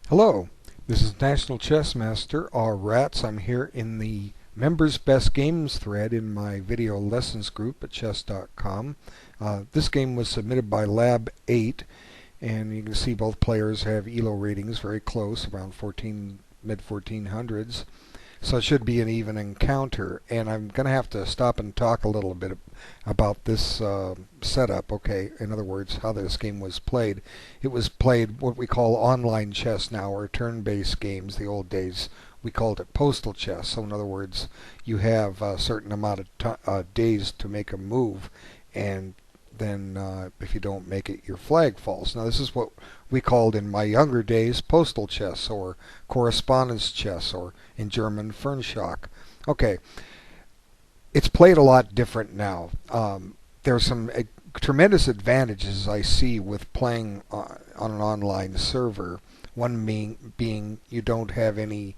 Hello, this is National Chess Master Rats. I'm here in the Members Best Games thread in my video lessons group at chess.com. This game was submitted by Lab 8, and you can see both players have ELO ratings very close, around mid 1400s. So it should be an even encounter, and I'm going to have to stop and talk a little bit about this setup. Okay, in other words, how this game was played. It was played what we call online chess now, or turn-based games. The old days we called it postal chess. So in other words, you have a certain amount of days to make a move, and then if you don't make it, your flag falls. Now this is what we called in my younger days postal chess, or correspondence chess, or in German Fernschock. Okay, it's played a lot different now. There's some tremendous advantages I see with playing on an online server. One being you don't have any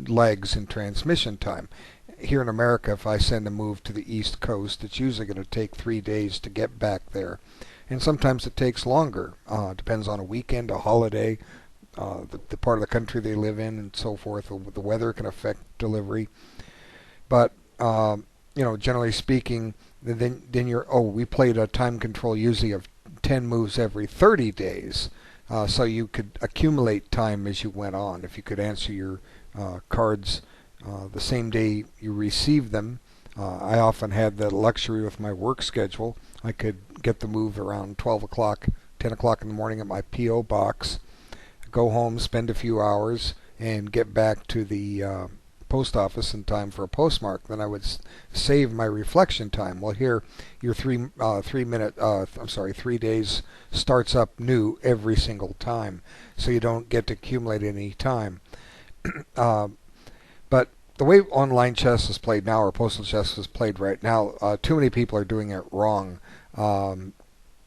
lags in transmission time. Here in America, if I send a move to the East Coast, it's usually going to take 3 days to get back there. And sometimes it takes longer. Depends on a weekend, a holiday, the part of the country they live in, and so forth. The weather can affect delivery. But, generally speaking, then we played a time control usually of 10 moves every 30 days. So you could accumulate time as you went on. If you could answer your cards the same day you received them. I often had the luxury with my work schedule. I could get the move around 12 o'clock, 10 o'clock in the morning at my P.O. box, go home, spend a few hours, and get back to the post office in time for a postmark. Then I would save my reflection time. Well, here your 3 days starts up new every single time, so you don't get to accumulate any time. But the way online chess is played now, or postal chess is played right now, too many people are doing it wrong.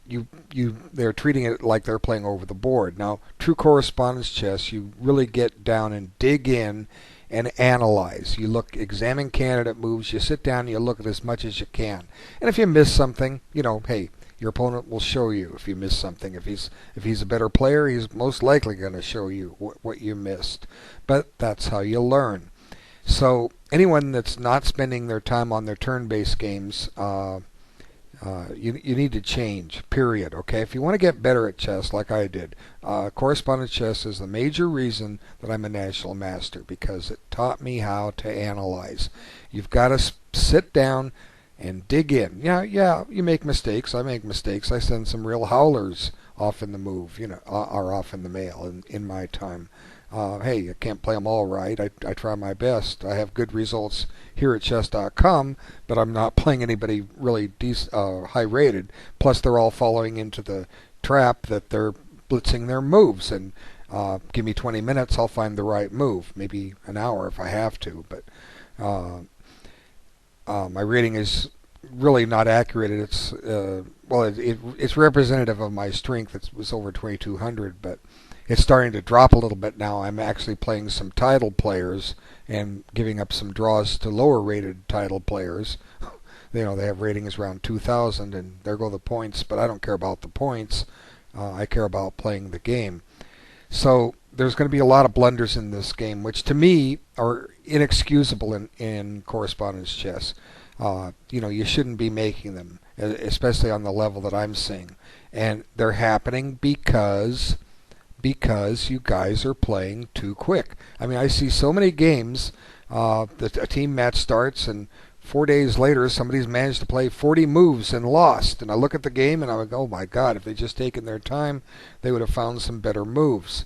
They're treating it like they're playing over the board. Now, true correspondence chess, you really get down and dig in and analyze. You examine candidate moves. You sit down and you look at as much as you can. And if you miss something, hey, your opponent will show you if you miss something. If he's a better player, he's most likely going to show you what you missed. But that's how you learn. So anyone that's not spending their time on their turn-based games, you need to change, period. Okay, if you want to get better at chess like I did, correspondence chess is the major reason that I'm a national master, because it taught me how to analyze. You've got to sit down and dig in. Yeah, you make mistakes. I make mistakes. I send some real howlers off in the move, are off in the mail in my time. Hey, I can't play them all right. I try my best. I have good results here at chess.com, but I'm not playing anybody really high rated. Plus, they're all falling into the trap that they're blitzing their moves. And give me 20 minutes, I'll find the right move. Maybe an hour if I have to. But my rating is really not accurate. It's it's representative of my strength. It was over 2200, but it's starting to drop a little bit now. I'm actually playing some title players and giving up some draws to lower rated title players. They have ratings around 2000, and there go the points, but I don't care about the points. I care about playing the game. So there's going to be a lot of blunders in this game, which to me are inexcusable in correspondence chess. You shouldn't be making them, especially on the level that I'm seeing. And they're happening because you guys are playing too quick. I mean, I see so many games that a team match starts, and 4 days later somebody's managed to play 40 moves and lost. And I look at the game and I would go, oh my God, if they'd just taken their time, they would have found some better moves.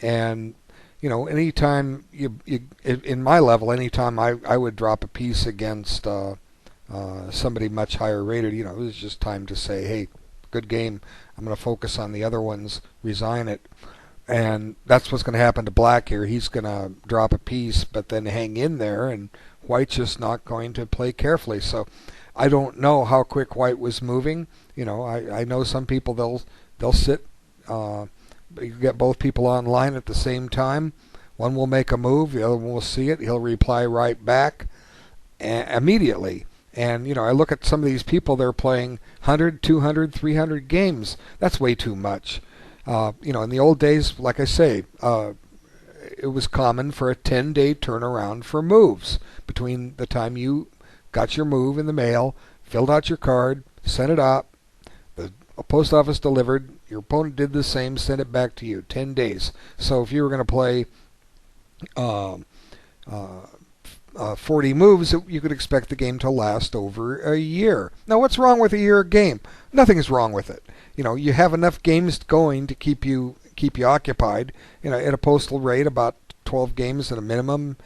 And anytime in my level, anytime I would drop a piece against somebody much higher rated, it was just time to say, hey, good game. I'm going to focus on the other ones, resign it. And that's what's going to happen to Black here. He's going to drop a piece, but then hang in there, and White's just not going to play carefully. So I don't know how quick White was moving. I know some people, they'll sit, you get both people online at the same time. One will make a move, the other one will see it. He'll reply right back immediately. And, I look at some of these people, they're playing 100, 200, 300 games. That's way too much. In the old days, like I say, it was common for a 10-day turnaround for moves between the time you got your move in the mail, filled out your card, sent it up, the post office delivered, your opponent did the same, sent it back to you. 10 days. So if you were going to play uh, 40 moves, you could expect the game to last over a year. Now, what's wrong with a year game? Nothing is wrong with it. You have enough games going to keep you occupied. At a postal rate, about 12 games at a minimum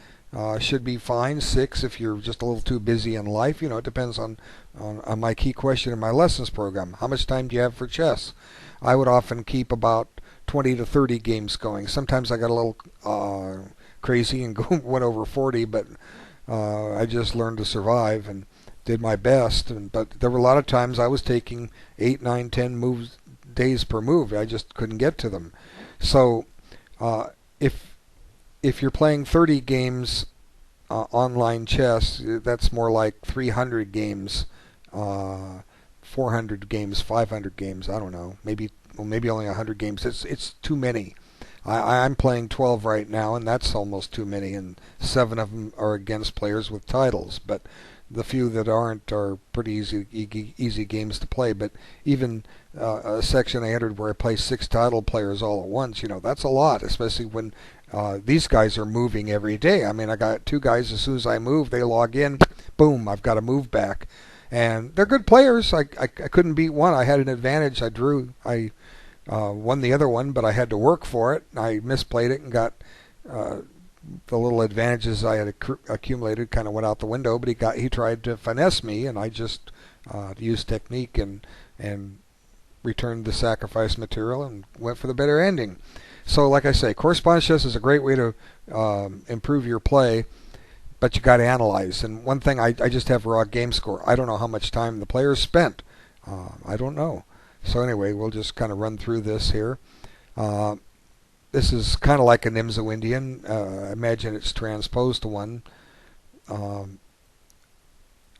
should be fine. 6 if you're just a little too busy in life. It depends on my key question in my lessons program. How much time do you have for chess? I would often keep about 20 to 30 games going. Sometimes I got a little crazy and went over 40, but I just learned to survive and did my best. But there were a lot of times I was taking 8, 9, 10 days per move. I just couldn't get to them. So if you're playing 30 games online chess, that's more like 300 games, 400 games, 500 games. I don't know. Maybe only 100 games. It's too many. I'm playing 12 right now, and that's almost too many. And 7 of them are against players with titles. But the few that aren't are pretty easy games to play. But even a section I entered where I play 6 title players all at once, that's a lot, especially when these guys are moving every day. I mean, I got 2 guys, as soon as I move, they log in, boom, I've got to move back. And they're good players. I couldn't beat one. I had an advantage. I won the other one, but I had to work for it. I misplayed it and got the little advantages I had accumulated kind of went out the window. But he tried to finesse me, and I just used technique and returned the sacrifice material and went for the better ending. So, like I say, correspondence chess is a great way to improve your play. But you got to analyze. And one thing, I just have raw game score. I don't know how much time the players spent. I don't know. So anyway, we'll just kind of run through this here. This is kind of like a Nimzo Indian. Imagine it's transposed to one.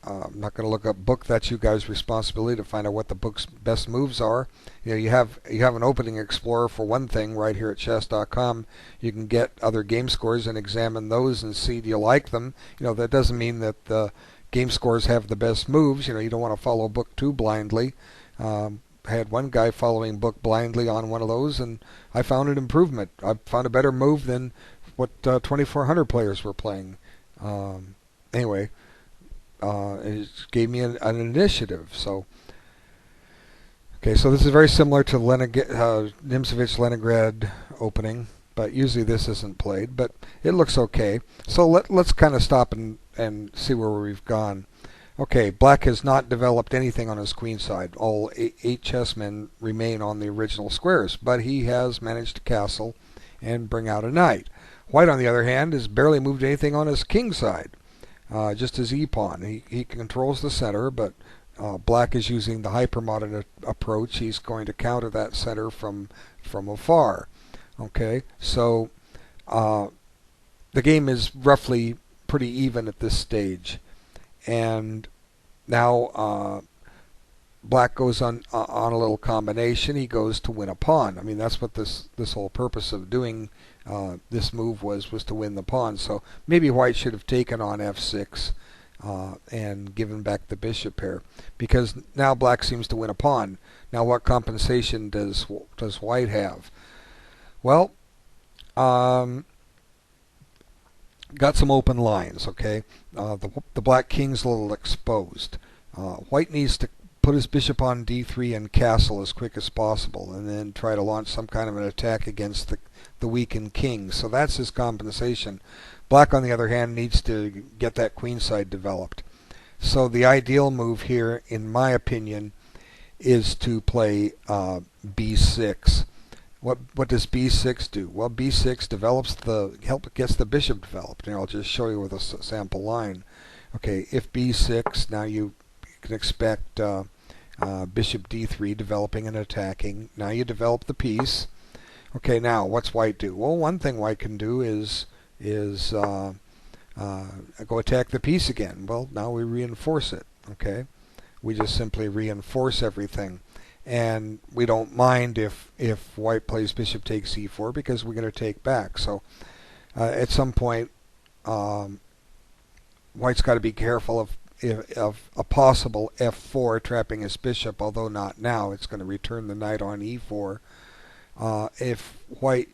I'm not going to look up book. That's you guys' responsibility to find out what the book's best moves are. You have an opening explorer for one thing right here at chess.com. You can get other game scores and examine those and see, do you like them. That doesn't mean that the game scores have the best moves. You don't want to follow book too blindly. I had one guy following book blindly on one of those, and I found an improvement. I found a better move than what 2,400 players were playing. Anyway. It gave me an initiative. So, okay, so this is very similar to Nimzovich-Leningrad opening, but usually this isn't played, but it looks okay. So let's kind of stop and see where we've gone. Okay, black has not developed anything on his queen side. All 8 chessmen remain on the original squares, but he has managed to castle and bring out a knight. White, on the other hand, has barely moved anything on his king side. Just his e-pawn. He controls the center, but black is using the hypermodern approach. He's going to counter that center from afar. Okay, so the game is roughly pretty even at this stage, and now black goes on a little combination. He goes to win a pawn. I mean, that's what this whole purpose of doing this move was to win the pawn. So maybe white should have taken on f6 and given back the bishop pair, because now black seems to win a pawn. Now what compensation does white have? Well, got some open lines. Okay, the black king's a little exposed. White needs to put his bishop on d3 and castle as quick as possible, and then try to launch some kind of an attack against the weakened king. So that's his compensation. Black, on the other hand, needs to get that queen side developed. So the ideal move here, in my opinion, is to play b6. What does b6 do? Well, b6 gets the bishop developed. And I'll just show you with a sample line. Okay, if b6, now you can expect bishop d3 developing and attacking. Now you develop the piece. Okay, now what's white do? Well, one thing white can do is go attack the piece again. Well, now we reinforce it. Okay, we just simply reinforce everything, and we don't mind if white plays bishop takes e4 because we're going to take back. So at some point, white's got to be careful of a possible f4 trapping his bishop, although not now. It's going to return the knight on e4. If white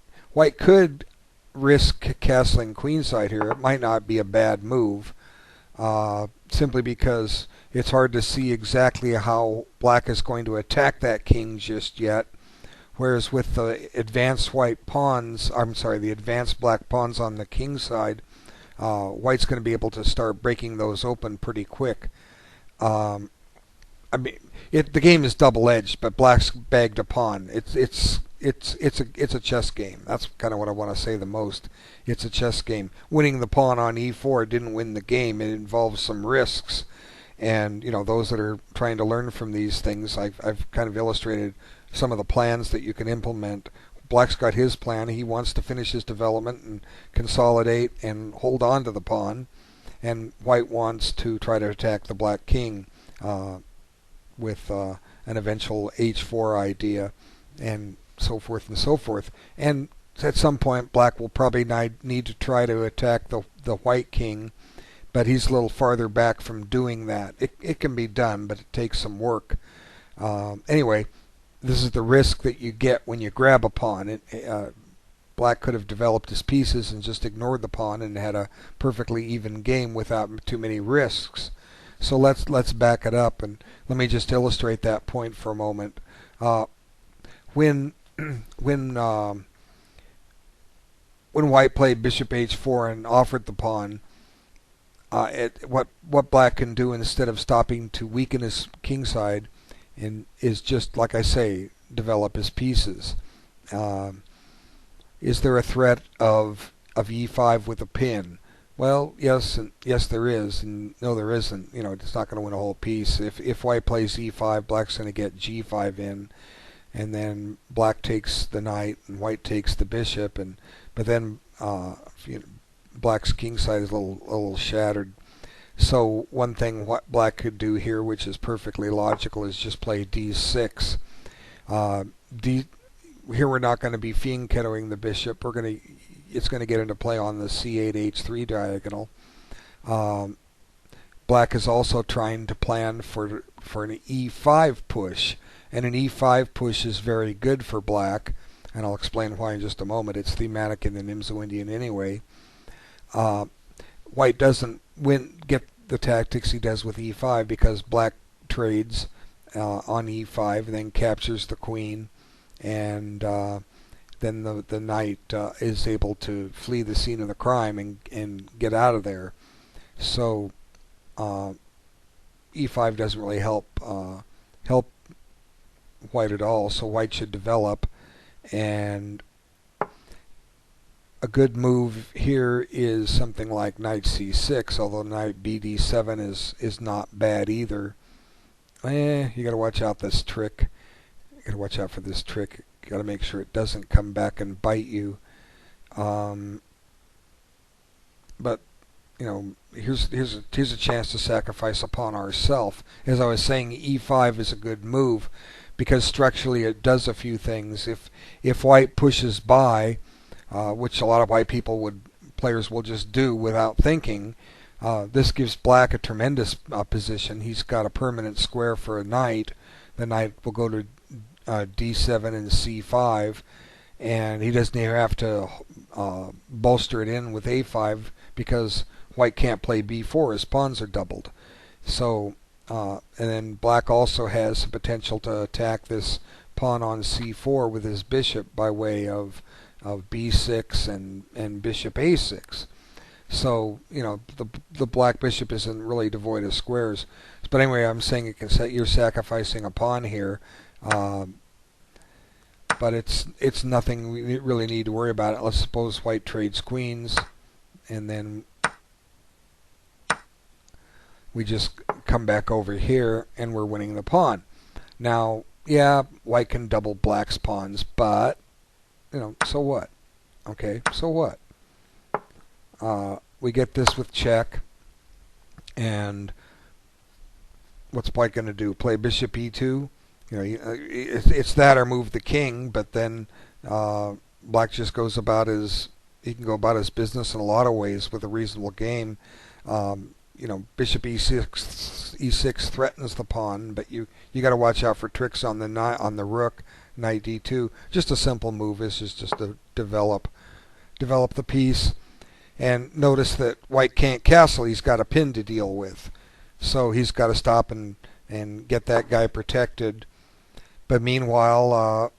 could risk castling queenside here, it might not be a bad move, simply because it's hard to see exactly how black is going to attack that king just yet. Whereas with the advanced white pawns, I'm sorry, the advanced black pawns on the king side, white's going to be able to start breaking those open pretty quick. I mean, the game is double-edged, but black's bagged a pawn. It's a chess game. That's kind of what I want to say the most. It's a chess game. Winning the pawn on e4 didn't win the game. It involves some risks, and those that are trying to learn from these things, I've kind of illustrated some of the plans that you can implement. Black's got his plan. He wants to finish his development and consolidate and hold on to the pawn, and white wants to try to attack the black king with an eventual h4 idea, and so forth and so forth. And at some point, black will probably need to try to attack the white king, but he's a little farther back from doing that. It can be done, but it takes some work. Anyway, this is the risk that you get when you grab a pawn. Black could have developed his pieces and just ignored the pawn and had a perfectly even game without too many risks. So let's back it up, and let me just illustrate that point for a moment. When white played bishop h4 and offered the pawn, what black can do instead of stopping to weaken his king side is just, like I say, develop his pieces. Is there a threat of e5 with a pin? Well, yes, and yes there is, and no there isn't. It's not going to win a whole piece. If white plays e5, black's going to get g5 in, and then black takes the knight and white takes the bishop, but then black's king side is a little shattered. So one thing what black could do here, which is perfectly logical, is just play d6. Here we're not going to be fianchettoing the bishop. It's going to get into play on the c8 h3 diagonal. Black is also trying to plan for an e5 push, and an e5 push is very good for black, and I'll explain why in just a moment. It's thematic in the Nimzo-Indian anyway. White doesn't get the tactics he does with e5 because black trades on e5 and then captures the queen, and then the knight is able to flee the scene of the crime and get out of there. So e5 doesn't really help white at all. So white should develop, and a good move here is something like knight c6, although knight bd7 is not bad either. You got to watch out this trick. You got to watch out for this trick. You got to make sure it doesn't come back and bite you. But here's a chance to sacrifice a pawn ourselves. As I was saying, e5 is a good move because structurally it does a few things. If white pushes by, which a lot of white players will just do without thinking, this gives black a tremendous position. He's got a permanent square for a knight. The knight will go to d7 and c5, and he doesn't even have to bolster it in with a5 because white can't play b4. His pawns are doubled. So, and then black also has the potential to attack this pawn on c4 with his bishop by way of b6 and bishop a6. So the black bishop isn't really devoid of squares. But anyway, I'm saying you're sacrificing a pawn here, but it's nothing we really need to worry about it. Let's suppose white trades queens, and then we just come back over here and we're winning the pawn. Now, yeah, white can double black's pawns, but so what? Okay, so what? We get this with check, and what's white going to do? Play bishop e2? it's that or move the king, but then black just goes about he can go about his business in a lot of ways with a reasonable game. Bishop e6 threatens the pawn, but you got to watch out for tricks on the rook. Knight d2, just a simple move. This is just to develop the piece. And notice that white can't castle. He's got a pin to deal with, so he's got to stop and get that guy protected. But meanwhile,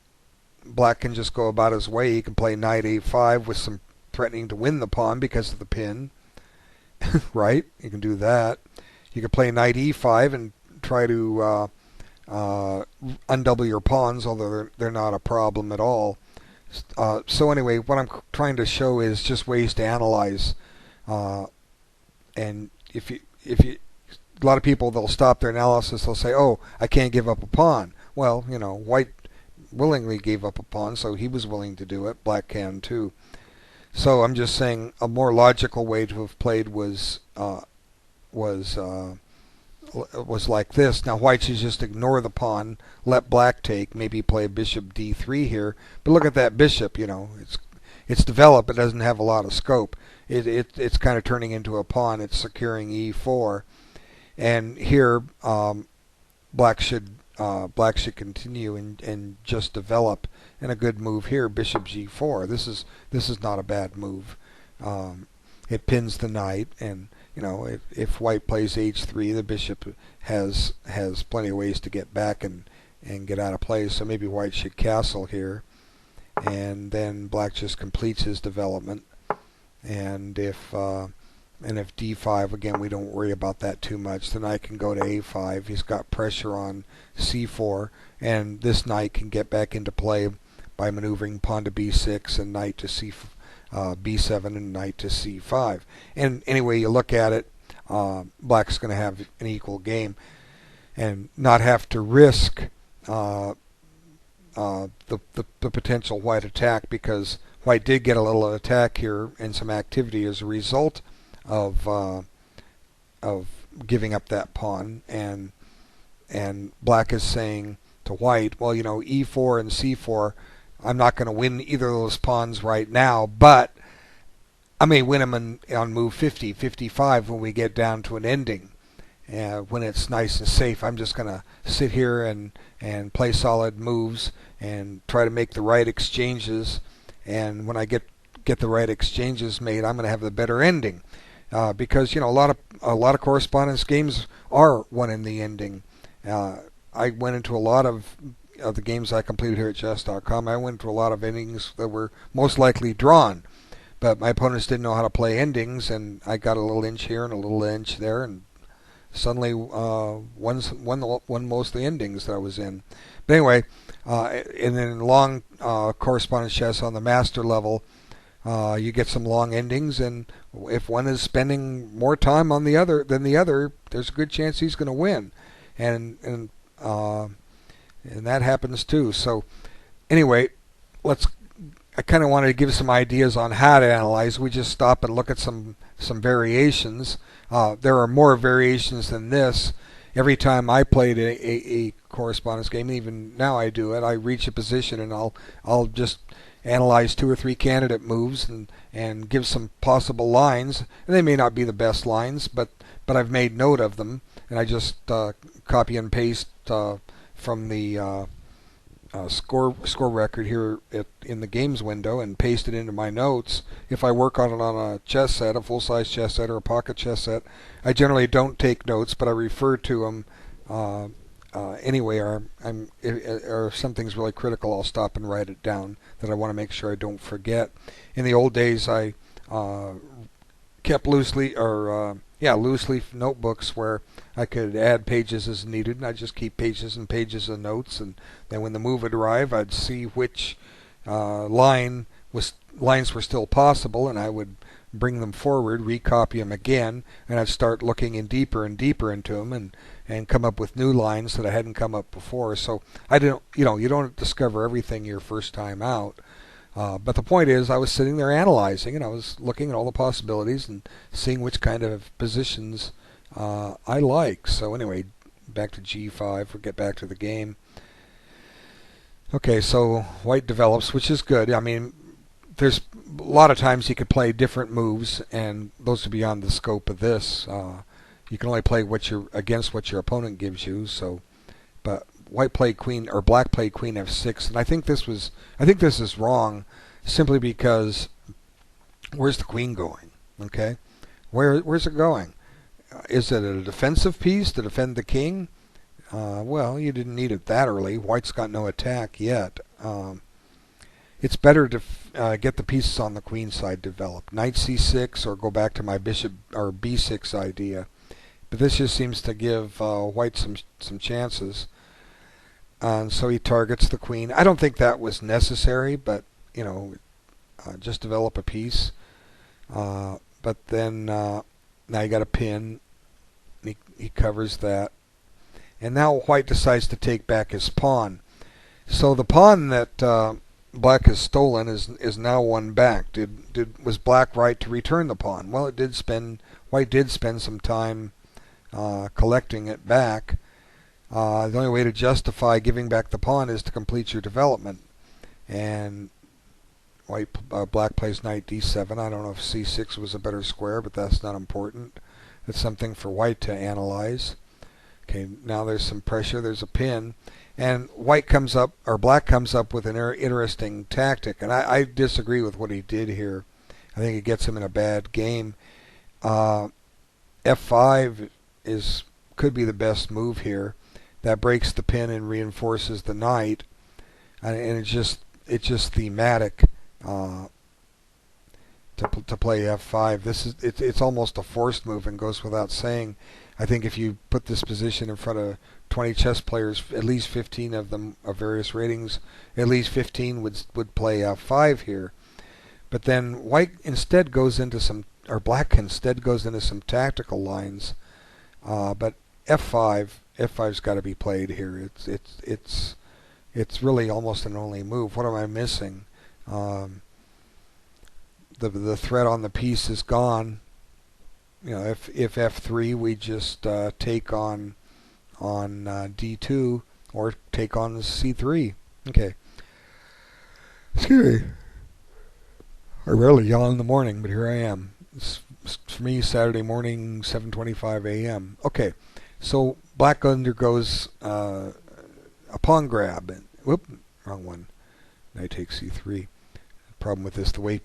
black can just go about his way. He can play knight a5 with some threatening to win the pawn because of the pin. Right? You can do that. You can play knight e5 and try to undouble your pawns, although they're not a problem at all. So anyway, what I'm trying to show is just ways to analyze. And if you a lot of people, they'll stop their analysis. They'll say, "Oh, I can't give up a pawn." Well, white willingly gave up a pawn, so he was willing to do it. Black can too. So I'm just saying a more logical way to have played was like this. Now white should just ignore the pawn, let black take, maybe play bishop d3 here. But look at that bishop. It's developed. It doesn't have a lot of scope. It's kind of turning into a pawn. It's securing e4, and here black should continue and just develop. And a good move here, bishop g4. This is not a bad move. It pins the knight, and if white plays h3, the bishop has plenty of ways to get back and get out of play. So maybe white should castle here, and then black just completes his development. And if d5, again, we don't worry about that too much. The knight can go to a5. He's got pressure on c4, and this knight can get back into play by maneuvering pawn to b6 and knight to b7 and knight to c5. And anyway you look at it, black's going to have an equal game and not have to risk the potential white attack, because white did get a little attack here and some activity as a result of giving up that pawn, and black is saying to white, well, e4 and c4, I'm not going to win either of those pawns right now, but I may win them on move 50, 55 when we get down to an ending. When it's nice and safe, I'm just going to sit here and play solid moves and try to make the right exchanges. And when I get the right exchanges made, I'm going to have the better ending. Because a lot of correspondence games are won in the ending. I went into a lot of the games I completed here at chess.com. I went to a lot of endings that were most likely drawn, but my opponents didn't know how to play endings, and I got a little inch here and a little inch there, and suddenly won most of the endings that I was in. But anyway, and then in long correspondence chess on the master level, you get some long endings, and if one is spending more time on than the other, there's a good chance he's going to win, and that happens too. So anyway, I kind of wanted to give some ideas on how to analyze. We just stop and look at some variations. There are more variations than this. Every time I played a correspondence game, even now I do it, I reach a position and I'll just analyze 2 or 3 candidate moves and give some possible lines. And they may not be the best lines, but I've made note of them, and I just copy and paste from the score record here in the games window and paste it into my notes. If I work on it on a chess set, a full-size chess set or a pocket chess set, I generally don't take notes, but I refer to them anyway. Or if something's really critical, I'll stop and write it down that I want to make sure I don't forget. In the old days, I kept loose leaf notebooks where I could add pages as needed, and I'd just keep pages and pages of notes, and then when the move would arrive, I'd see which lines were still possible, and I would bring them forward, recopy them again, and I'd start looking in deeper and deeper into them and come up with new lines that I hadn't come up before. So I didn't, you don't discover everything your first time out. But the point is, I was sitting there analyzing, and I was looking at all the possibilities and seeing which kind of positions I like. So anyway, back to G5. We'll get back to the game. Okay, so white develops, which is good. I mean, there's a lot of times you could play different moves, and those are beyond the scope of this. You can only play what your against what your opponent gives you. So, but white played queen or black played queen f6, and I think this is wrong, simply because where's the queen going? Okay, where's it going? Is it a defensive piece to defend the king? Well, you didn't need it that early. White's got no attack yet. It's better to get the pieces on the queen side developed. Knight c6, or go back to my bishop or b6 idea. But this just seems to give white some chances. And so he targets the queen. I don't think that was necessary, but you know, just develop a piece. But then now you got a pin. He covers that. And now white decides to take back his pawn. So the pawn that black has stolen is now won back. Was black right to return the pawn? Well, white did spend some time collecting it back. The only way to justify giving back the pawn is to complete your development. And black plays knight d7. I don't know if c6 was a better square, but that's not important. It's something for white to analyze. Okay, now there's some pressure. There's a pin, and black comes up with an interesting tactic, and I disagree with what he did here. I think it gets him in a bad game. F5 could be the best move here. That breaks the pin and reinforces the knight, and it's just thematic to play F5. It's almost a forced move and goes without saying. I think if you put this position in front of 20 chess players, at least 15 of them of various ratings, at least 15 would play F5 here. But then black instead goes into some tactical lines. But F5's got to be played here. It's really almost an only move. What am I missing? The threat on the piece is gone. You know, if F3, we just take on D2 or take on C3. Okay. Excuse me. I rarely yawn in the morning, but here I am. It's for me Saturday morning, 7:25 a.m. Okay, so black undergoes a pawn grab. Whoop, wrong one. Knight takes C3. Problem with this, the way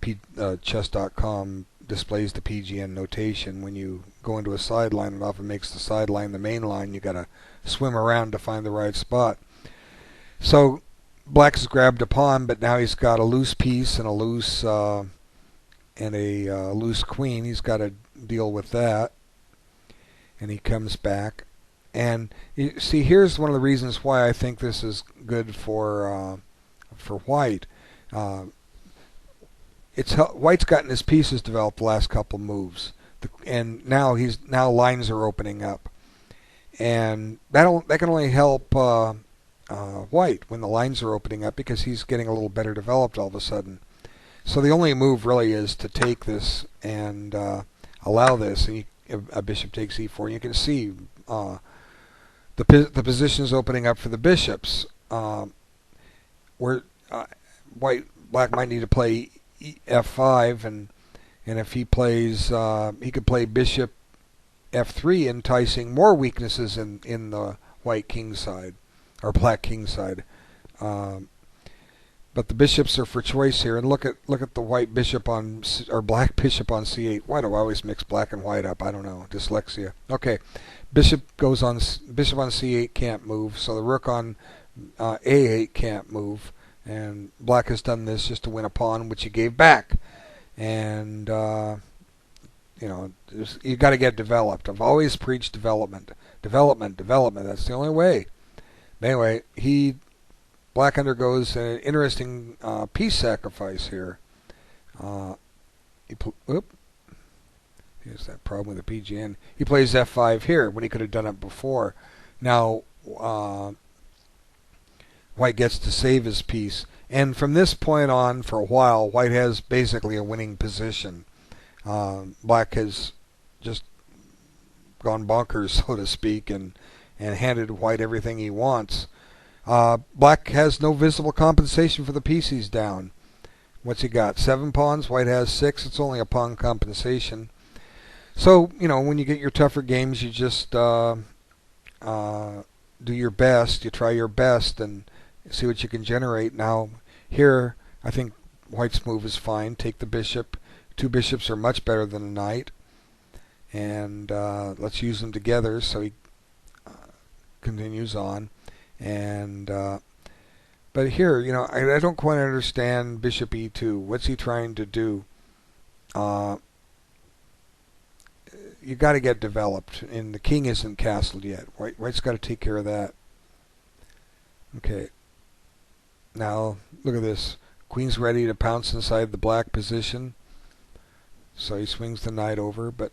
chess.com displays the PGN notation, when you go into a sideline, it often makes the sideline the main line. You got to swim around to find the right spot. So black has grabbed a pawn, but now he's got a loose piece and a loose queen. He's got to deal with that, and he comes back. And you see, here's one of the reasons why I think this is good for white. White's gotten his pieces developed the last couple moves, and now lines are opening up, and that can only help white when the lines are opening up, because he's getting a little better developed all of a sudden. So the only move really is to take this and allow this, and a bishop takes e4. You can see the positions opening up for the bishops, where black might need to play F5, and if he plays, he could play bishop F3, enticing more weaknesses in the white king side or black king side. But the bishops are for choice here, and look at the white bishop or black bishop on C8. Why do I always mix black and white up? I don't know, dyslexia. Okay, bishop on C8 can't move, so the rook on A8 can't move. And black has done this just to win a pawn, which he gave back. And you got to get developed. I've always preached development. Development. That's the only way. Anyway, black undergoes an interesting piece sacrifice here. Here's that problem with the PGN. He plays F5 here when he could have done it before. Now white gets to save his piece, and from this point on, for a while, white has basically a winning position. Black has just gone bonkers, so to speak, and handed white everything he wants. Black has no visible compensation for the piece he's down. What's he got? 7 pawns. White has 6. It's only a pawn compensation. So, when you get your tougher games, you just do your best. You try your best and see what you can generate. Now, here, I think White's move is fine. Take the bishop. 2 bishops are much better than a knight. And let's use them together. So he continues on. And but here, I don't quite understand bishop e2. What's he trying to do? You got to get developed, and the king isn't castled yet. White's got to take care of that. Okay. Now look at this. Queen's ready to pounce inside the black position. So he swings the knight over, but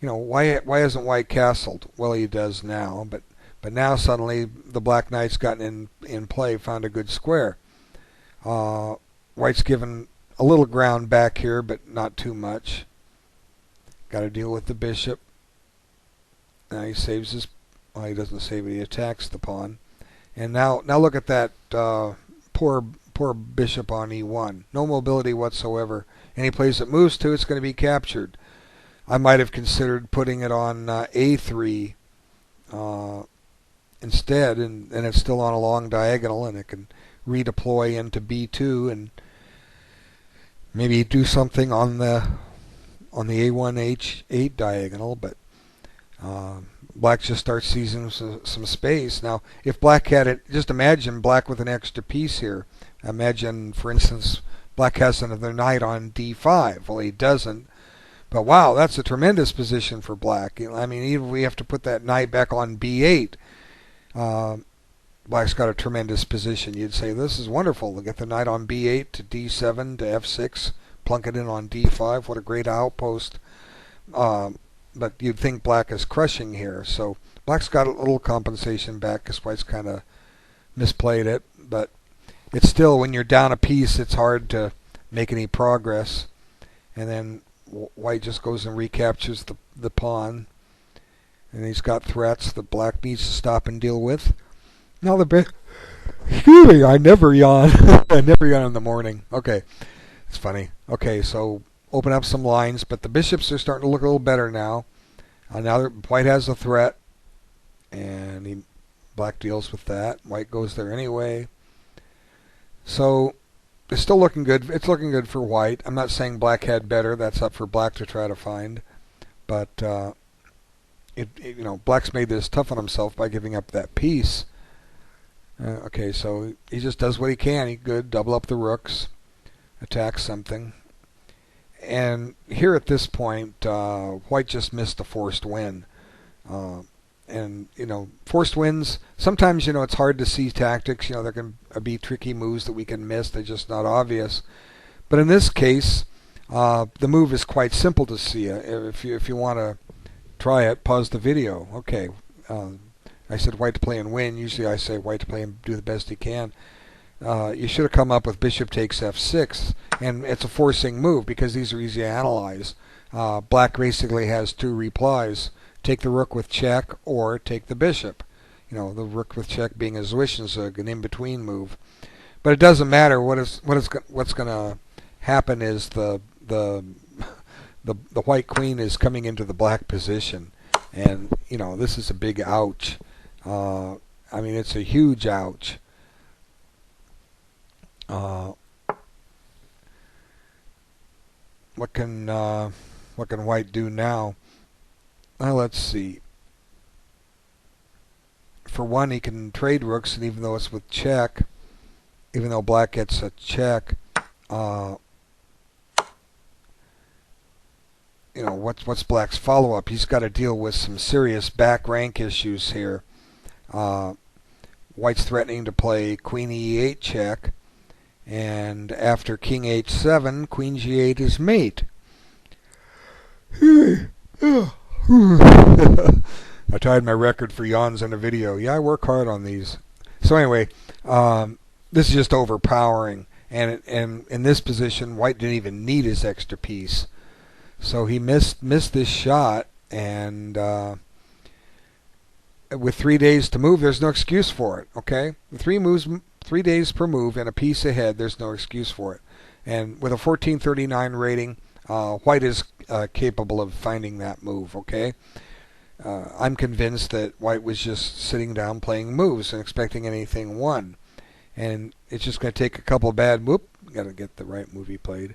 why isn't White castled? Well, he does now, but now suddenly the black knight's gotten in play, found a good square. White's given a little ground back here, but not too much. Got to deal with the bishop. Now he saves his. Well, he doesn't save it. He attacks the pawn. And now look at that poor bishop on e1. No mobility whatsoever. Any place it moves to, it's going to be captured. I might have considered putting it on a3 instead, and it's still on a long diagonal, and it can redeploy into b2 and maybe do something on the a1 h8 diagonal. But Black just starts seizing some space. Now, if Black had it, just imagine Black with an extra piece here. Imagine, for instance, Black has another knight on d5. Well, he doesn't. But wow, that's a tremendous position for Black. I mean, even if we have to put that knight back on b8, Black's got a tremendous position. You'd say, this is wonderful. To get the knight on b8 to d7 to f6, plunk it in on d5. What a great outpost. But you'd think Black is crushing here. So Black's got a little compensation back because White's kind of misplayed it. But it's still, when you're down a piece, it's hard to make any progress. And then White just goes and recaptures the pawn. And he's got threats that Black needs to stop and deal with. Now excuse me, I never yawn. I never yawn in the morning. Okay, it's funny. Okay, so open up some lines, but the bishops are starting to look a little better now. Now that White has a threat, and Black deals with that. White goes there anyway. So it's still looking good. It's looking good for White. I'm not saying Black had better. That's up for Black to try to find. But Black's made this tough on himself by giving up that piece. Okay, so he just does what he can. He could double up the rooks, attack something. And here at this point, White just missed a forced win. And, forced wins, sometimes, it's hard to see tactics. There can be tricky moves that we can miss. They're just not obvious. But in this case, the move is quite simple to see. If you want to try it, pause the video. Okay. I said White to play and win. Usually I say White to play and do the best he can. You should have come up with bishop takes f6. And it's a forcing move because these are easy to analyze. Black basically has 2 replies. Take the rook with check or take the bishop. The rook with check being a Zwischenzug, an in-between move. But it doesn't matter. What's going to happen is the White queen is coming into the Black position. And, this is a big ouch. I mean, it's a huge ouch. What can White do now? Well, let's see. For one, he can trade rooks, and even though it's with check, even though Black gets a check, what's Black's follow-up? He's got to deal with some serious back rank issues here. White's threatening to play Queen E8 check, and after King H7, Queen G8 is mate. I tied my record for yawns in a video. Yeah, I work hard on these. So anyway, this is just overpowering. And in this position, White didn't even need his extra piece. So he missed this shot, and with 3 days to move, there's no excuse for it. Okay, 3 days per move, and a piece ahead. There's no excuse for it. And with a 1439 rating, White is capable of finding that move. Okay, I'm convinced that White was just sitting down playing moves and expecting anything won, and it's just going to take a couple bad got to get the right move he played.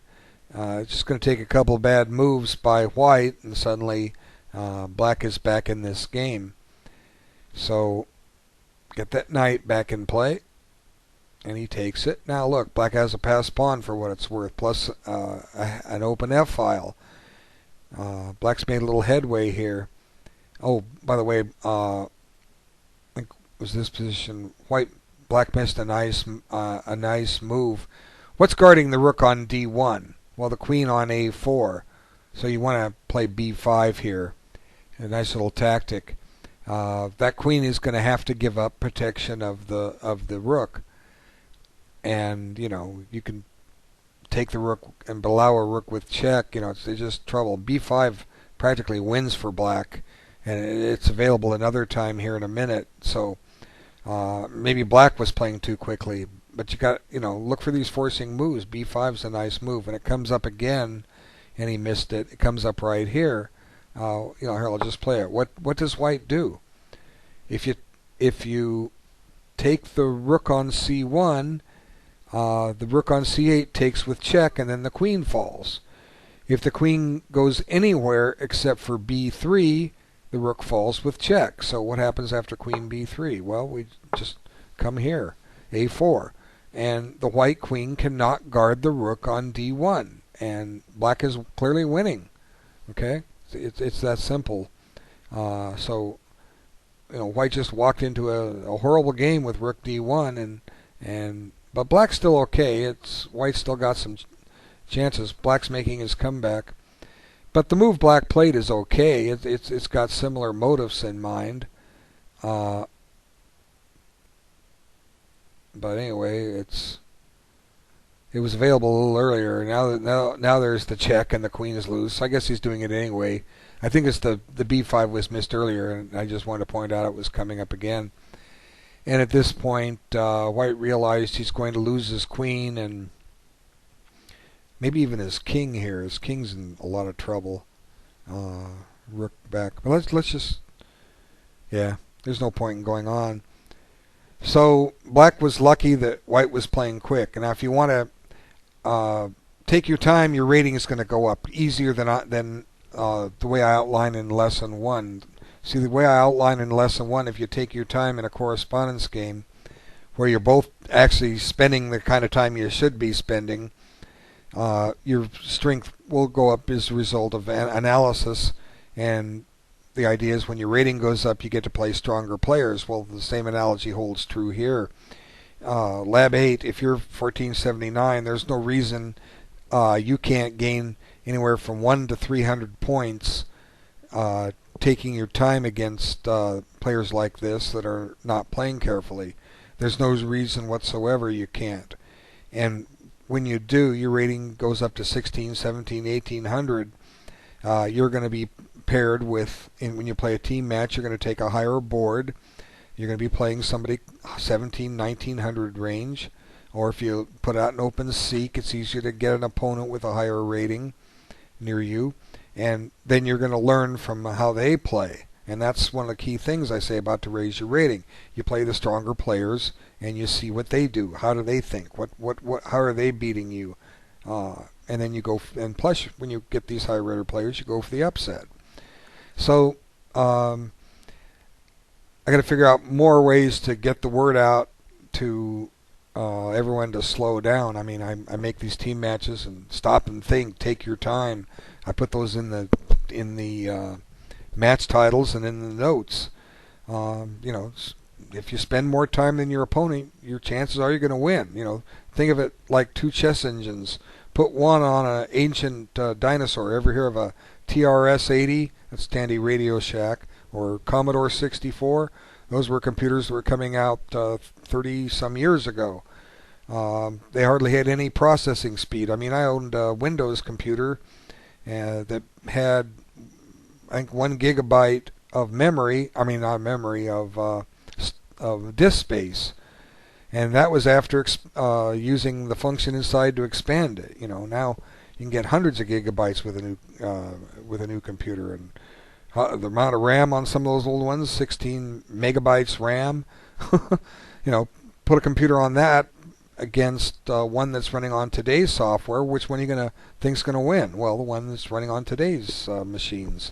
It's just going to take a couple bad moves by White, and suddenly Black is back in this game. So get that knight back in play, and he takes it. Now look, Black has a passed pawn for what it's worth, plus an open F file. Black's made a little headway here. Oh, by the way, I think it was this position. Black missed a nice move. What's guarding the rook on D1? Well, the queen on A4. So you want to play B5 here. A nice little tactic. That queen is going to have to give up protection of the rook, and you can take the rook and allow a rook with check. It's just trouble. B5 practically wins for Black, and it's available another time here in a minute. So maybe Black was playing too quickly, but you got look for these forcing moves. B5's a nice move, and it comes up again, and he missed it. It comes up right here. Here, I'll just play it. What does White do? If you take the rook on C1, the rook on C8 takes with check, and then the queen falls. If the queen goes anywhere except for B3, the rook falls with check. So what happens after queen B3? Well, we just come here, A4, and the white queen cannot guard the rook on D1, and Black is clearly winning. Okay. It's that simple. So White just walked into a horrible game with rook D1, but Black's still okay. White still got some chances. Black's making his comeback, but the move Black played is okay. It's got similar motives in mind. But anyway, it was available a little earlier. Now there's the check and the queen is loose. I guess he's doing it anyway. I think it's the b5 was missed earlier, and I just wanted to point out it was coming up again. And at this point, White realized he's going to lose his queen and maybe even his king here. His king's in a lot of trouble. Rook back. But let's just, yeah, there's no point in going on. So Black was lucky that White was playing quick. And now if you want to take your time, your rating is going to go up easier than the way I outline in Lesson 1. See, the way I outline in Lesson 1, if you take your time in a correspondence game where you're both actually spending the kind of time you should be spending, your strength will go up as a result of analysis. And the idea is when your rating goes up, you get to play stronger players. Well, the same analogy holds true here. Lab 8, if you're 1479, there's no reason you can't gain anywhere from 1 to 300 points taking your time against players like this that are not playing carefully. There's no reason whatsoever you can't. And when you do, your rating goes up to 16, 17, 1800. You're going to be paired with, when you play a team match, you're going to take a higher board. You're going to be playing somebody 17, 1900 range. Or if you put out an open seek, it's easier to get an opponent with a higher rating near you. And then you're going to learn from how they play. And that's one of the key things I say about to raise your rating. You play the stronger players and you see what they do. How do they think? How are they beating you? And then you go, and plus when you get these higher rated players, you go for the upset. So I got to figure out more ways to get the word out to everyone to slow down. I mean, I make these team matches and stop and think, take your time. I put those in the match titles and in the notes. If you spend more time than your opponent, your chances are you're going to win. Think of it like two chess engines. Put one on an ancient dinosaur. Ever hear of a TRS-80? That's Tandy Radio Shack. Or Commodore 64? Those were computers that were coming out 30-some years ago. They hardly had any processing speed. I mean, I owned a Windows computer that had, I think, 1 gigabyte of memory. I mean, not memory of disk space, and that was after using the function inside to expand it. You know, now you can get hundreds of gigabytes with a new computer, and the amount of RAM on some of those old ones, 16 megabytes RAM. You know, put a computer on that against one that's running on today's software. Which one are you gonna think's gonna win? Well, the one that's running on today's machines,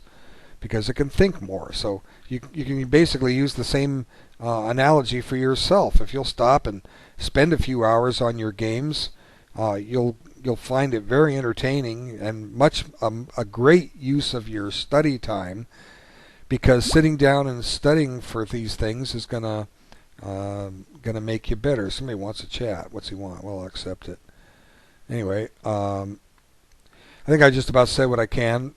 because it can think more. So you can basically use the same analogy for yourself. If you'll stop and spend a few hours on your games, you'll find it very entertaining and a great use of your study time, because sitting down and studying for these things is gonna make you better. Somebody wants to chat. What's he want? Well, I'll accept it. Anyway, I think I just about said what I can.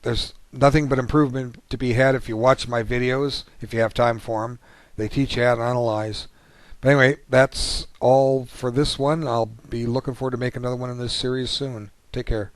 There's nothing but improvement to be had if you watch my videos, if you have time for them. They teach you how to analyze. But anyway, that's all for this one. I'll be looking forward to making another one in this series soon. Take care.